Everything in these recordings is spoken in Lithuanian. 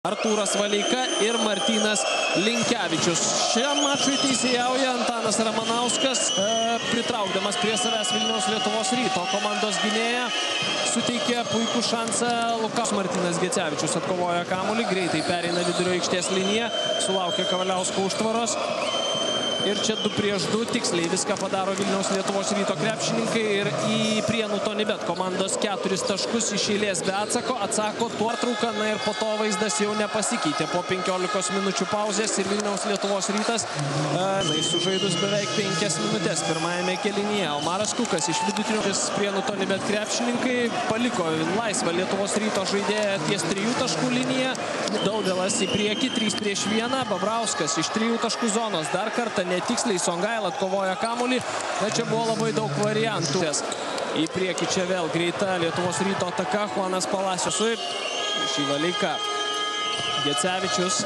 Artūras Valeika ir Martynas Linkevičius. Šiam mačui teisėjauja Antanas Ramanauskas, pritraukdamas prie savęs Vilniaus Lietuvos Ryto komandos gynėją. Suteikė puikų šansą Lukas. Martynas Gecevičius atkovoja kamuolį, greitai pereina vidurio aikštės liniją, sulaukė Kavaliausko užtvaros. Ir čia 2-2 tiksliai viską padaro Vilniaus Lietuvos Ryto krepšininkai ir į Prienų Tonybet komandos 4 taškus iš eilės be atsako. Atsako tuortrauką, na ir po to vaizdas jau nepasikeitė. Po 15 minučių pauzės ir Vilniaus Lietuvos Rytas sužaidus beveik 5 minutės pirmajame kėlinyje. Omaras Kukas iš vidutinio Prienų Tonybet krepšininkai paliko laisvą Lietuvos Ryto žaidėją ties 3 taškų liniją. Daugelas į priekį, 3 prieš 1. Babrauskas iš 3 taškų zonos dar kartą netiksliai Songaila atkovoja kamuolį, bet čia buvo labai daug variantų. Į priekį čia vėl greita Lietuvos Ryto ataka, Juanas Palaciosui, šį Valeika, Gecevičius,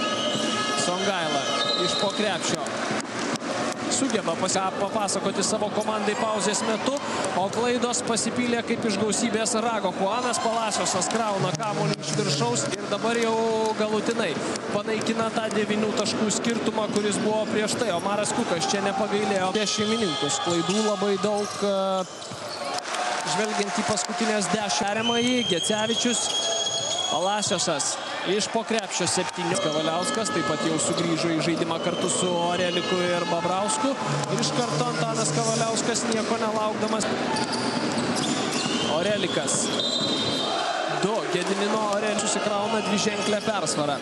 Songaila iš po krepšio. Sugeba papasakoti savo komandai pauzės metu, o klaidos pasipylė kaip iš gausybės rago. Juanas Palaciosas krauna kamuolį iš viršaus ir dabar jau galutinai panaikina tą 9 taškų skirtumą, kuris buvo prieš tai. Omaras Kukas čia nepagailėjo prieš šeimininkus. Klaidų labai daug, žvelgiant į paskutinės 10. Gecevičius, Palaciosas iš po krepšio 7. Kavaliauskas taip pat jau sugrįžo į žaidimą kartu su Oreliku ir Babrausku. Ir iš karto Antanas Kavaliauskas nieko nelaukdamas. Orelikas. 2. Gedimino Orelis susikrauna dviženklę persvarą.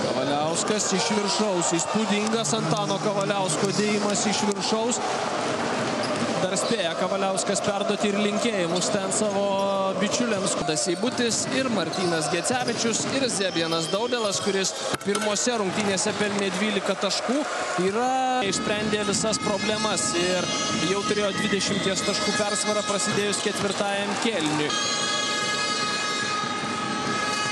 Kavaliauskas iš viršaus. Įspūdingas Antano Kavaliausko dėjimas iš viršaus. Dar spėja Kavaliauskas perduoti ir linkėjimus ten savo bičiuliams. Seibutis ir Martynas Gecevičius ir Zebienas Daudelas, kuris pirmose rungtynėse pelnė 12 taškų, išsprendė visas problemas ir jau turėjo 20 taškų persvarą prasidėjus 4. kėliniui.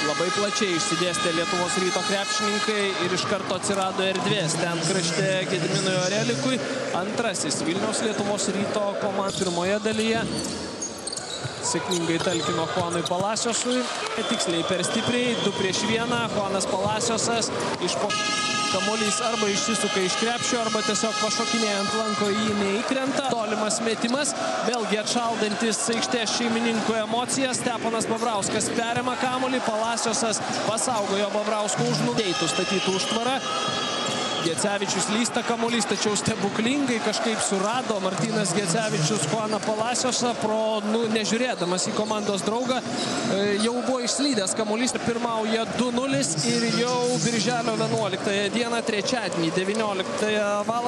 Labai plačiai išsidėstė Lietuvos Ryto krepšininkai ir iš karto atsirado erdvės ten krašte Gediminui Orelikui. Antrasis Vilniaus Lietuvos Ryto komanda pirmoje dalyje. Sėkmingai talkino Juanui Palaciosui. Tiksliai per stipriai, 2 prieš 1. Juanas Palaciosas iš po kamuolys arba išsisuka iš krepšio, arba tiesiog pašokinėjant lanko jį neįkrenta. Tolimas metimas, vėlgi atšaldantis aikštės šeimininkų emocijas. Steponas Babrauskas perima kamuolį, Palaciosas pasaugojo Babrausko užnudeitų statytų užtvarą. Gecevičius lysta kamuolys, tačiau stebuklingai kažkaip surado Martynas Gecevičius Juaną Palaciosą, nežiūrėdamas į komandos draugą. Jau buvo išslydęs kamuolys, pirmauja 2-0 ir jau birželio 11 dieną, trečiadienį, 19 val.